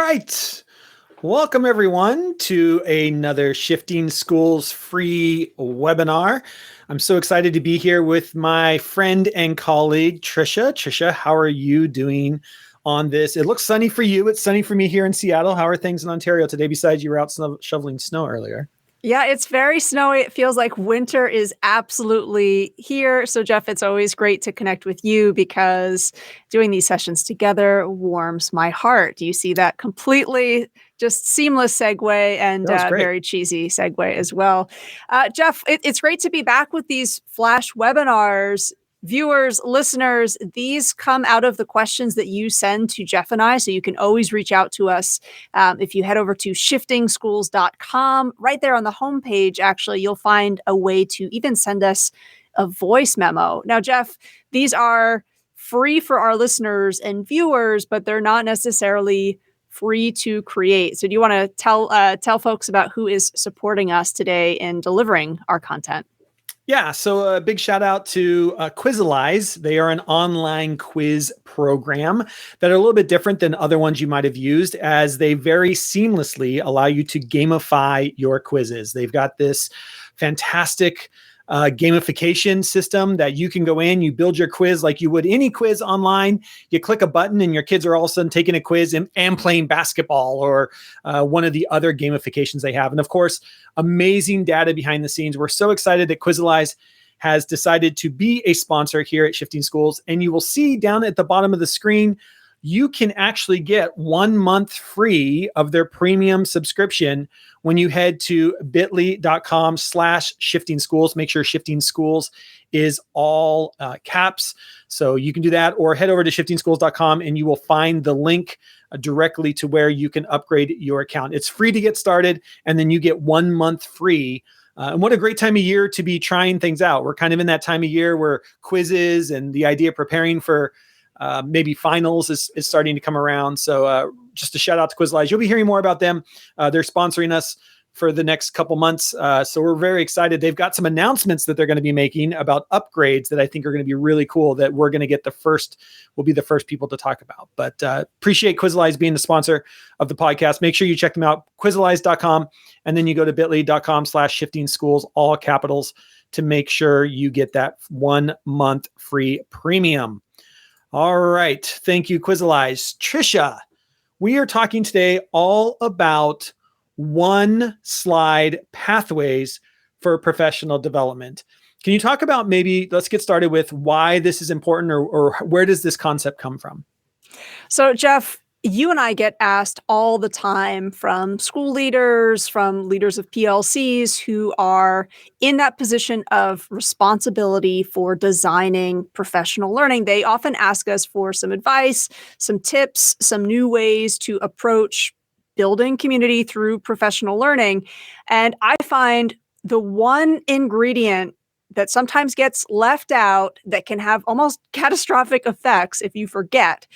right. Welcome, everyone, to another Shifting Schools free webinar. I'm so excited to be here with my friend and colleague, Tricia. Tricia, how are you doing on this? It looks sunny for you. It's sunny for me here in Seattle. How are things in Ontario today, besides you were out shoveling snow earlier? Yeah, it's very snowy. It feels like winter is absolutely here. So, Jeff, it's always great to connect with you because doing these sessions together warms my heart. You see that completely just seamless segue and That was great. very cheesy segue as well. Jeff, it's great to be back with these flash webinars. Viewers, listeners, these come out of the questions that you send to Jeff and I. So you can always reach out to us. If you head over to shiftingschools.com, right there on the homepage, actually, you'll find a way to even send us a voice memo. Now, Jeff, these are free for our listeners and viewers, but they're not necessarily free to create. So do you want to tell folks about who is supporting us today in delivering our content? Yeah, so a big shout out to Quizalize. They are an online quiz program that are a little bit different than other ones you might have used, as they very seamlessly allow you to gamify your quizzes. They've got this fantastic gamification system that you can go in, you build your quiz like you would any quiz online. You click a button and your kids are all of a sudden taking a quiz and playing basketball or one of the other gamifications they have. And of course, amazing data behind the scenes. We're so excited that Quizalize has decided to be a sponsor here at Shifting Schools. And you will see down at the bottom of the screen, you can actually get 1 month free of their premium subscription when you head to bit.ly.com/shifting schools. Make sure Shifting Schools is all caps. So you can do that, or head over to shiftingschools.com and you will find the link directly to where you can upgrade your account. It's free to get started, and then you get 1 month free. And what a great time of year to be trying things out. We're kind of in that time of year where quizzes and the idea of preparing for maybe finals is starting to come around. So just a shout out to Quizalize. You'll be hearing more about them. They're sponsoring us for the next couple months. So we're very excited. They've got some announcements that they're going to be making about upgrades that I think are going to be really cool, that we're going to get we'll be the first people to talk about. But appreciate Quizalize being the sponsor of the podcast. Make sure you check them out, quizalize.com, and then you go to bit.ly.com/shifting schools, all capitals, to make sure you get that 1 month free premium. All right. Thank you, Quizalize. Tricia, we are talking today all about one slide pathways for professional development. Can you talk about, maybe let's get started with why this is important, or where does this concept come from? So, Jeff, you and I get asked all the time from school leaders, from leaders of PLCs who are in that position of responsibility for designing professional learning. They often ask us for some advice, some tips, some new ways to approach building community through professional learning. And I find the one ingredient that sometimes gets left out that can have almost catastrophic effects if you forget,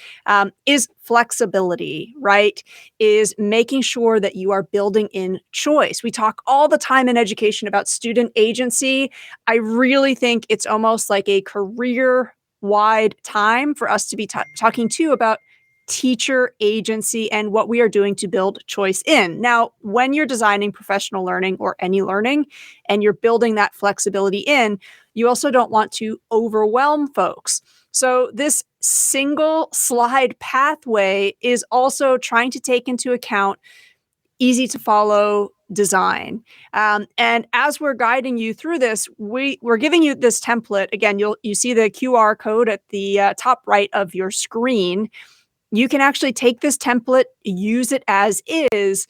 is flexibility, right? Is making sure that you are building in choice. We talk all the time in education about student agency. I really think it's almost like a career-wide time for us to be talking too about teacher agency and what we are doing to build choice in. Now, when you're designing professional learning or any learning and you're building that flexibility in, you also don't want to overwhelm folks. So this single slide pathway is also trying to take into account easy to follow design. And as we're guiding you through this, we're giving you this template. Again, you see the QR code at the top right of your screen. You can actually take this template, use it as is,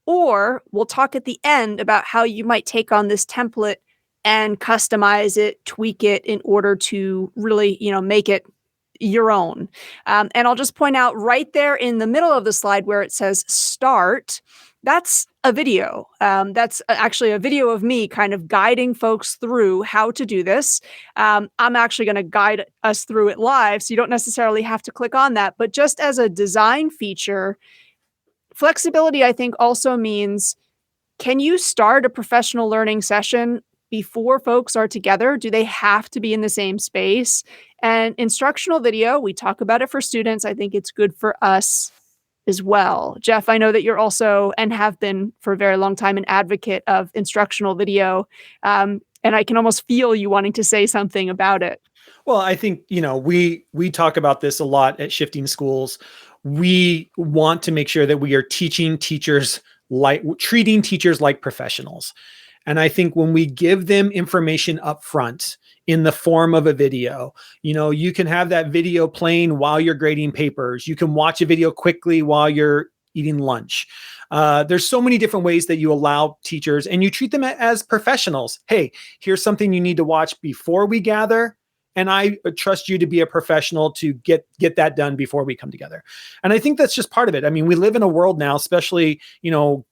or we'll talk at the end about how you might take on this template and customize it, tweak it in order to really, make it your own. And I'll just point out right there in the middle of the slide where it says start, that's a video. That's actually a video of me kind of guiding folks through how to do this. I'm actually going to guide us through it live, so you don't necessarily have to click on that. But just as a design feature, flexibility, I think, also means, can you start a professional learning session before folks are together? Do they have to be in the same space? And instructional video, we talk about it for students. I think it's good for us as well. Jeff, I know that you're also, and have been for a very long time, an advocate of instructional video. And I can almost feel you wanting to say something about it. Well, I think, we talk about this a lot at Shifting Schools. We want to make sure that we are treating teachers like professionals. And I think when we give them information up front in the form of a video, you can have that video playing while you're grading papers. You can watch a video quickly while you're eating lunch. There's so many different ways that you allow teachers, and you treat them as professionals. Hey, here's something you need to watch before we gather. And I trust you to be a professional to get that done before we come together. And I think that's just part of it. I mean, we live in a world now, especially,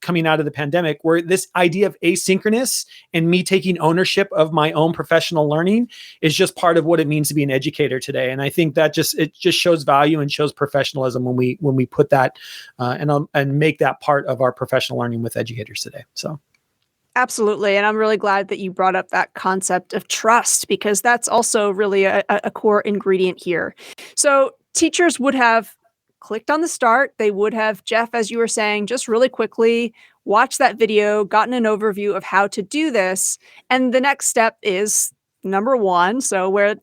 coming out of the pandemic, where this idea of asynchronous and me taking ownership of my own professional learning is just part of what it means to be an educator today. And I think that it just shows value and shows professionalism when we put that and make that part of our professional learning with educators today. So. Absolutely. And I'm really glad that you brought up that concept of trust, because that's also really a core ingredient here. So teachers would have clicked on the start. They would have, Jeff, as you were saying, just really quickly watched that video, gotten an overview of how to do this. And the next step is number one. So where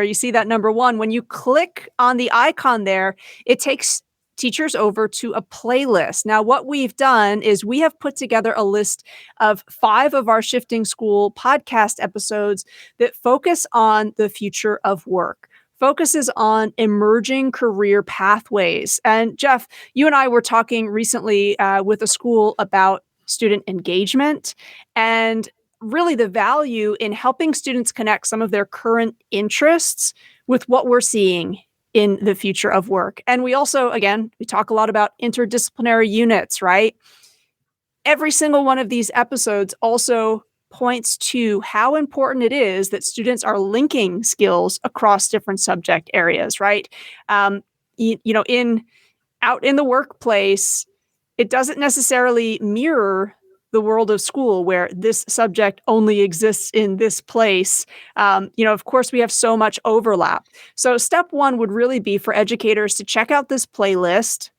you see that number one, when you click on the icon there, it takes teachers over to a playlist. Now, what we've done is we have put together a list of 5 of our Shifting School podcast episodes that focus on the future of work, focuses on emerging career pathways. And Jeff, you and I were talking recently with a school about student engagement and really the value in helping students connect some of their current interests with what we're seeing in the future of work. And we also, again, we talk a lot about interdisciplinary units, right? Every single one of these episodes also points to how important it is that students are linking skills across different subject areas, right? Out in the workplace, it doesn't necessarily mirror the world of school where this subject only exists in this place. Of course, we have so much overlap. So step one would really be for educators to check out this playlist,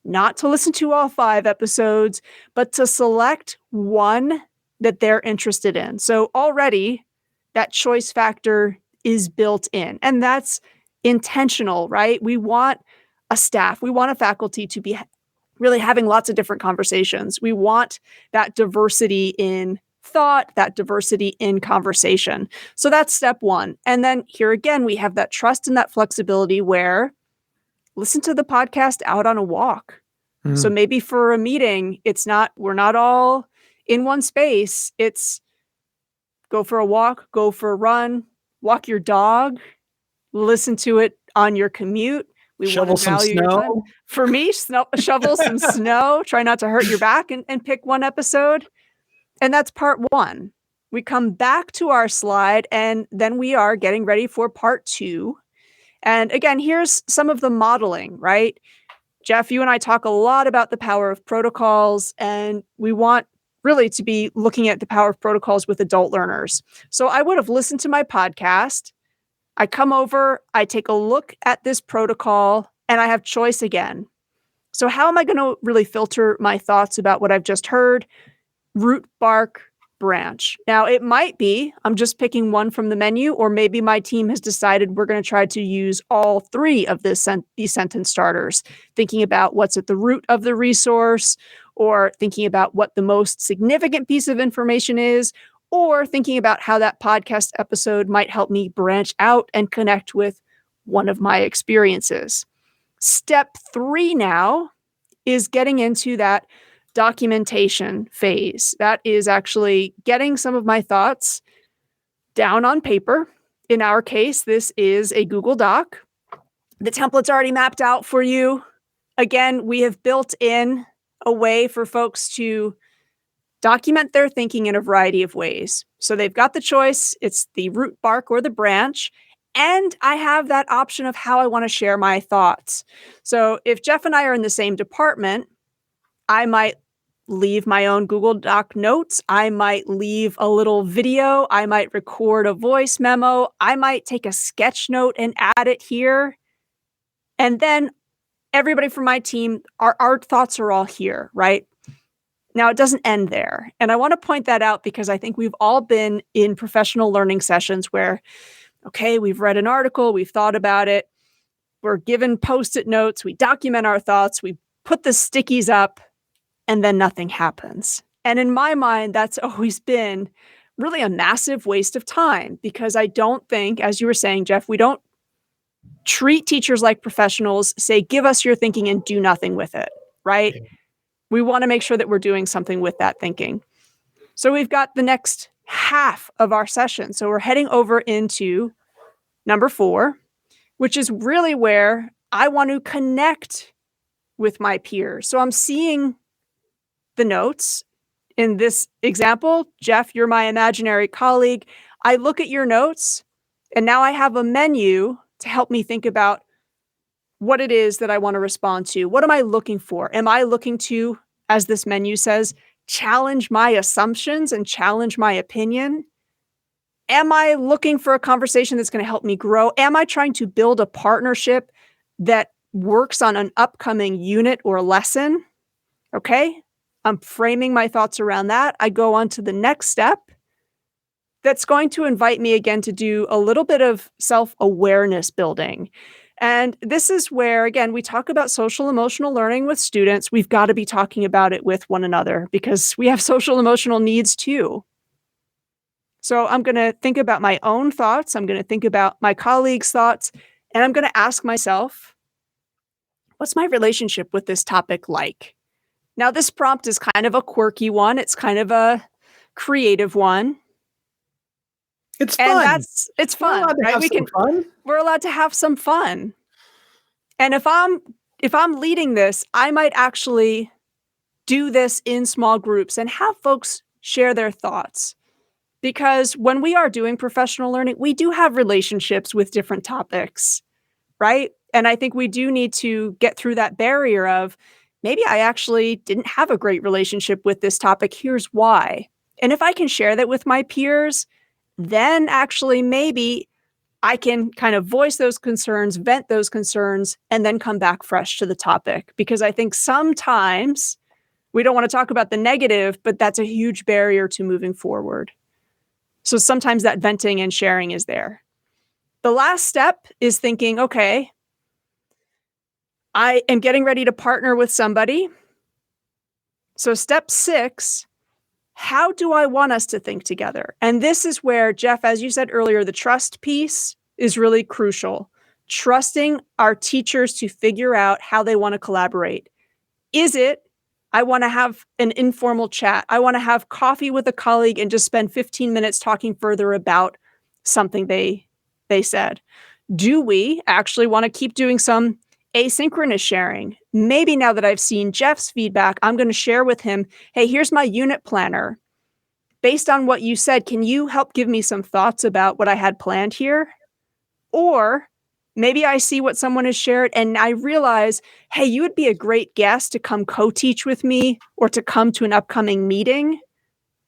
not to listen to all 5 episodes, but to select one that they're interested in. So already that choice factor is built in, and that's intentional, right? We want a faculty to be really having lots of different conversations. We want that diversity in thought, that diversity in conversation. So that's step one. And then here again, we have that trust and that flexibility where listen to the podcast out on a walk. So maybe for a meeting, we're not all in one space. It's go for a walk, go for a run, walk your dog, listen to it on your commute. We shovel some snow. For me, shovel some snow, try not to hurt your back and pick one episode. And that's part 1. We come back to our slide and then we are getting ready for part 2. And again, here's some of the modeling, right? Jeff, you and I talk a lot about the power of protocols, and we want really to be looking at the power of protocols with adult learners. So I would have listened to my podcast. I come over, I take a look at this protocol, and I have choice again. So how am I going to really filter my thoughts about what I've just heard? Root, bark, branch. Now, it might be I'm just picking one from the menu, or maybe my team has decided we're going to try to use all 3 of these sentence starters, thinking about what's at the root of the resource, or thinking about what the most significant piece of information is, or thinking about how that podcast episode might help me branch out and connect with one of my experiences. Step 3 now is getting into that documentation phase. That is actually getting some of my thoughts down on paper. In our case, this is a Google Doc. The template's already mapped out for you. Again, we have built in a way for folks to document their thinking in a variety of ways. So they've got the choice. It's the root, bark, or the branch. And I have that option of how I want to share my thoughts. So if Jeff and I are in the same department, I might leave my own Google Doc notes. I might leave a little video. I might record a voice memo. I might take a sketch note and add it here. And then everybody from my team, our thoughts are all here, right? Now, it doesn't end there. And I want to point that out because I think we've all been in professional learning sessions where, okay, we've read an article, we've thought about it, we're given post-it notes, we document our thoughts, we put the stickies up, and then nothing happens. And in my mind, that's always been really a massive waste of time because I don't think, as you were saying, Jeff, we don't treat teachers like professionals, say, give us your thinking and do nothing with it, right? Yeah. We want to make sure that we're doing something with that thinking. So we've got the next half of our session. So we're heading over into number 4, which is really where I want to connect with my peers. So I'm seeing the notes. In this example, Jeff, you're my imaginary colleague. I look at your notes, and now I have a menu to help me think about what it is that I want to respond to. What am I looking for? Am I looking to, as this menu says, challenge my assumptions and challenge my opinion? Am I looking for a conversation that's going to help me grow? Am I trying to build a partnership that works on an upcoming unit or lesson? Okay, I'm framing my thoughts around that. I go on to the next step that's going to invite me again to do a little bit of self-awareness building. And this is where, again, we talk about social emotional learning with students. We've got to be talking about it with one another because we have social emotional needs too. So I'm going to think about my own thoughts. I'm going to think about my colleagues' thoughts. And I'm going to ask myself, what's my relationship with this topic like? Now, this prompt is kind of a quirky one. It's kind of a creative one. It's And fun. it's fun, right? We're allowed to have some fun. And if I'm leading this, I might actually do this in small groups and have folks share their thoughts. Because when we are doing professional learning, we do have relationships with different topics, right? And I think we do need to get through that barrier of maybe I actually didn't have a great relationship with this topic. Here's why. And if I can share that with my peers, then actually maybe I can kind of voice those concerns, vent those concerns, and then come back fresh to the topic. Because I think sometimes we don't want to talk about the negative, but that's a huge barrier to moving forward. So sometimes that venting and sharing is there. The last step is thinking, okay, I am getting ready to partner with somebody. So step 6, how do I want us to think together? And this is where, Jeff, as you said earlier, the trust piece is really crucial. Trusting our teachers to figure out how they want to collaborate. Is it, I want to have an informal chat. I want to have coffee with a colleague and just spend 15 minutes talking further about something they said. Do we actually want to keep doing some asynchronous sharing? Maybe now that I've seen Jeff's feedback, I'm going to share with him, hey, here's my unit planner. Based on what you said, can you help give me some thoughts about what I had planned here? Or maybe I see what someone has shared and I realize, hey, you would be a great guest to come co-teach with me or to come to an upcoming meeting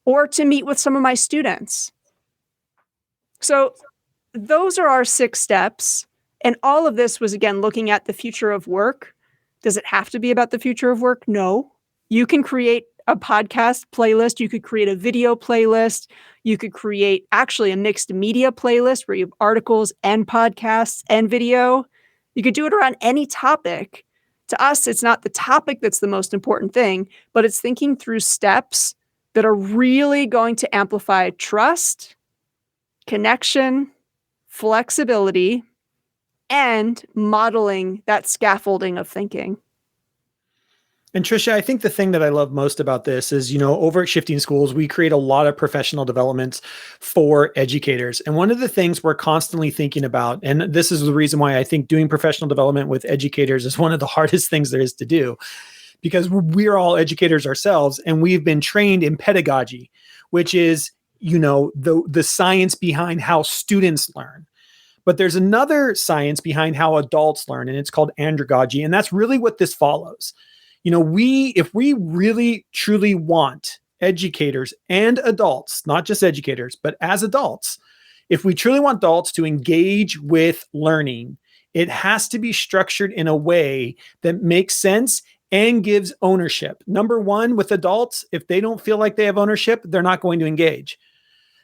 or to meet with some of my students. So those are our 6 steps. And all of this was, again, looking at the future of work. Does it have to be about the future of work? No. You can create a podcast playlist. You could create a video playlist. You could create actually a mixed media playlist where you have articles and podcasts and video. You could do it around any topic. To us, it's not the topic that's the most important thing, but it's thinking through steps that are really going to amplify trust, connection, flexibility, and modeling that scaffolding of thinking. And Tricia, I think the thing that I love most about this is, over at Shifting Schools, we create a lot of professional developments for educators. And one of the things we're constantly thinking about, and this is the reason why I think doing professional development with educators is one of the hardest things there is to do, because we're all educators ourselves, and we've been trained in pedagogy, which is, the science behind how students learn. But there's another science behind how adults learn, and it's called andragogy. And that's really what this follows. If we really truly want educators and adults, not just educators, but as adults, if we truly want adults to engage with learning It has to be structured in a way that makes sense and gives ownership. Number one, with adults, if they don't feel like they have ownership, they're not going to engage.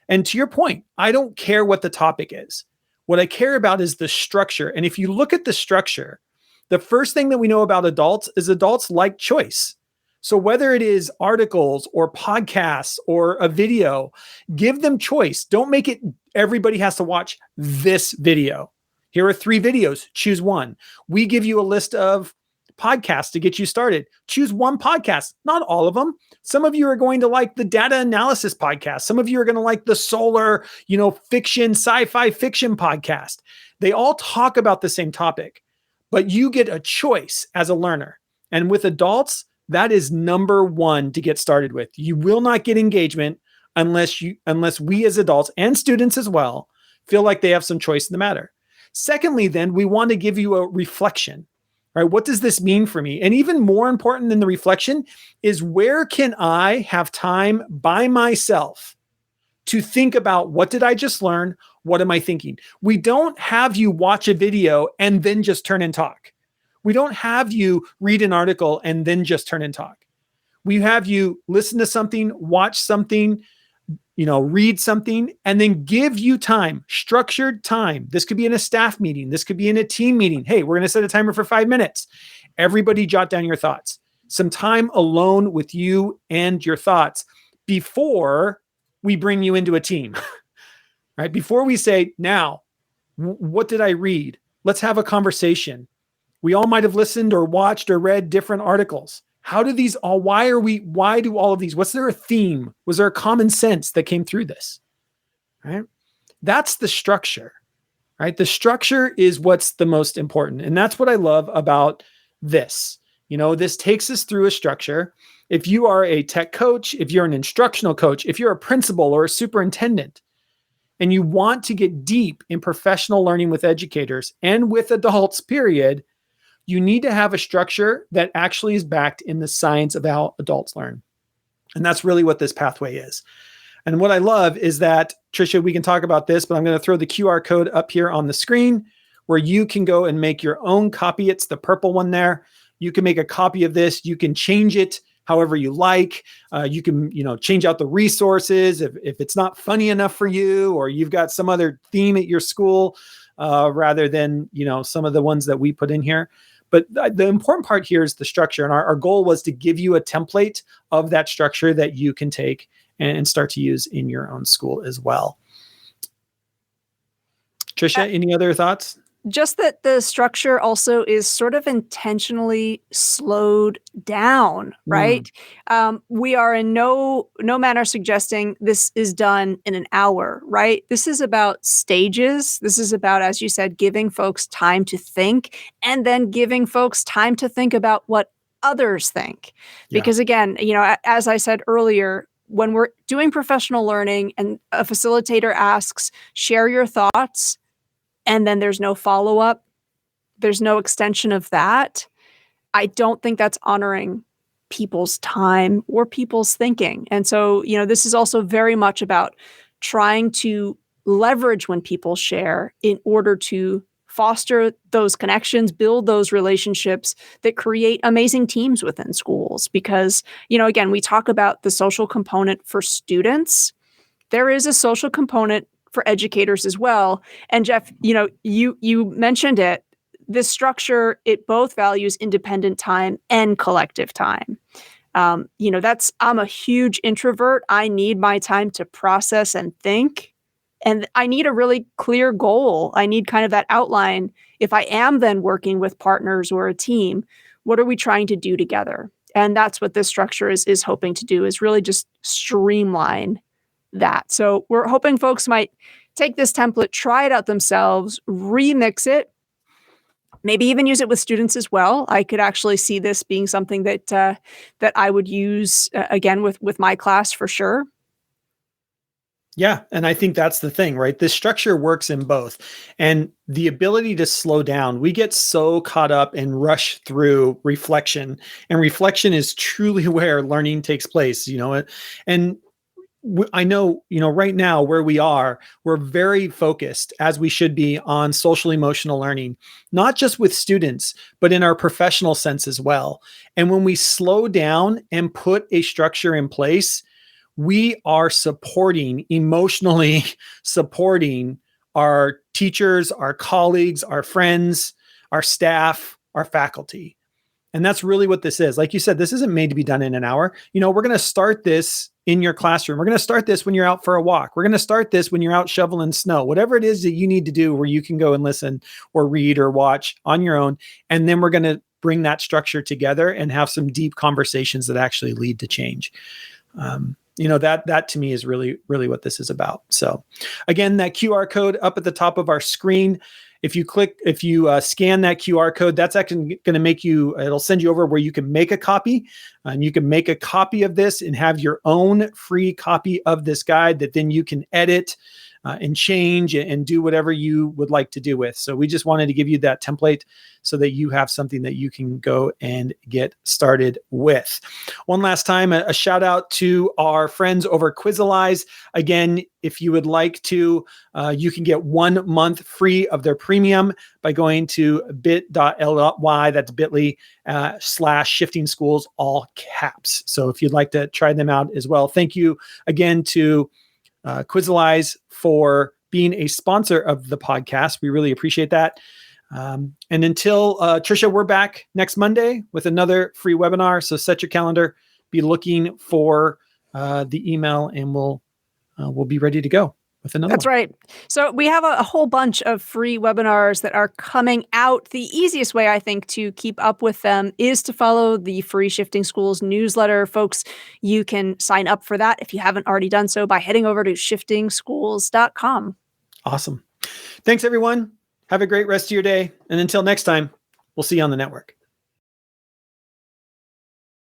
And to your point, I don't care what the topic is. What I care about is the structure. And if you look at the structure, the first thing that we know about adults is adults like choice. So whether it is articles or podcasts or a video, give them choice. Don't make it everybody has to watch this video. Here are 3 videos. Choose one. We give you a list of podcasts to get you started. Choose one podcast, not all of them. Some of you are going to like the data analysis podcast. Some of you are going to like the solar, fiction, sci-fi fiction podcast. They all talk about the same topic, but you get a choice as a learner. And with adults, that is number one to get started with. You will not get engagement unless we as adults and students as well feel like they have some choice in the matter. Secondly, then we want to give you a reflection. Right? What does this mean for me? And even more important than the reflection is, where can I have time by myself to think about, what did I just learn? What am I thinking? We don't have you watch a video and then just turn and talk. We don't have you read an article and then just turn and talk. We have you listen to something, watch something, read something, and then give you time, structured time. This could be in a staff meeting. This could be in a team meeting. Hey, we're going to set a timer for 5 minutes. Everybody jot down your thoughts. Some time alone with you and your thoughts before we bring you into a team, right? Before we say, now, what did I read? Let's have a conversation. We all might have listened or watched or read different articles. How do these all, why do all of these? Was there a theme? Was there a common sense that came through this? Right? That's the structure, right? The structure is what's the most important. And that's what I love about this. This takes us through a structure. If you are a tech coach, if you're an instructional coach, if you're a principal or a superintendent, and you want to get deep in professional learning with educators and with adults, period, you need to have a structure that actually is backed in the science of how adults learn. And that's really what this pathway is. And what I love is that, Tricia, we can talk about this, but I'm going to throw the QR code up here on the screen where you can go and make your own copy. It's the purple one there. You can make a copy of this. You can change it however you like. You can, change out the resources if it's not funny enough for you, or you've got some other theme at your school rather than, some of the ones that we put in here. But the important part here is the structure. And our goal was to give you a template of that structure that you can take and start to use in your own school as well. Tricia, any other thoughts? Just that the structure also is sort of intentionally slowed down, right? We are in no manner suggesting this is done in an hour, right? This is about stages. This is about, as you said, giving folks time to think, and then giving folks time to think about what others think. Because again, as I said earlier, when we're doing professional learning and a facilitator asks, share your thoughts, and then there's no follow-up, there's no extension of that, I don't think that's honoring people's time or people's thinking. And so, this is also very much about trying to leverage when people share in order to foster those connections, build those relationships that create amazing teams within schools. Because, again, we talk about the social component for students. There is a social component for educators as well. And Jeff, you mentioned it. This structure, it both values independent time and collective time. I'm a huge introvert. I need my time to process and think. And I need a really clear goal. I need kind of that outline. If I am then working with partners or a team, what are we trying to do together? And that's what this structure is hoping to do, is really just streamline that. So we're hoping folks might take this template, try it out themselves, remix it, maybe even use it with students as well. I could actually see this being something that I would use again with my class for sure. Yeah. And I think that's the thing, right? This structure works in both. And the ability to slow down, we get so caught up and rush through reflection. And reflection is truly where learning takes place, and I know, right now where we are, we're very focused, as we should be, on social emotional learning, not just with students, but in our professional sense as well. And when we slow down and put a structure in place, we are emotionally supporting our teachers, our colleagues, our friends, our staff, our faculty. And that's really what this is. Like you said, this isn't made to be done in an hour. We're going to start this in your classroom. We're going to start this when you're out for a walk. We're going to start this when you're out shoveling snow, whatever it is that you need to do where you can go and listen or read or watch on your own. And then we're going to bring that structure together and have some deep conversations that actually lead to change. That to me is really, really what this is about. So again, that QR code up at the top of our screen, if you scan that QR code, that's actually going to it'll send you over where you can make a copy, and you can make a copy of this and have your own free copy of this guide that then you can edit and change and do whatever you would like to do with. So we just wanted to give you that template so that you have something that you can go and get started with. One last time, a shout out to our friends over at Quizalize. Again, if you would like to, you can get 1 month free of their premium by going to bit.ly, that's bit.ly /shifting schools, all caps. So if you'd like to try them out as well. Thank you again to Quizalize for being a sponsor of the podcast. We really appreciate that. And until Tricia, we're back next Monday with another free webinar. So set your calendar, be looking for the email, and we'll be ready to go with another That's one. right. So we have a whole bunch of free webinars that are coming out. The easiest way, I think, to keep up with them is to follow the free Shifting Schools newsletter. Folks, you can sign up for that if you haven't already done so by heading over to shiftingschools.com. Awesome. Thanks, everyone. Have a great rest of your day. And until next time, we'll see you on the network.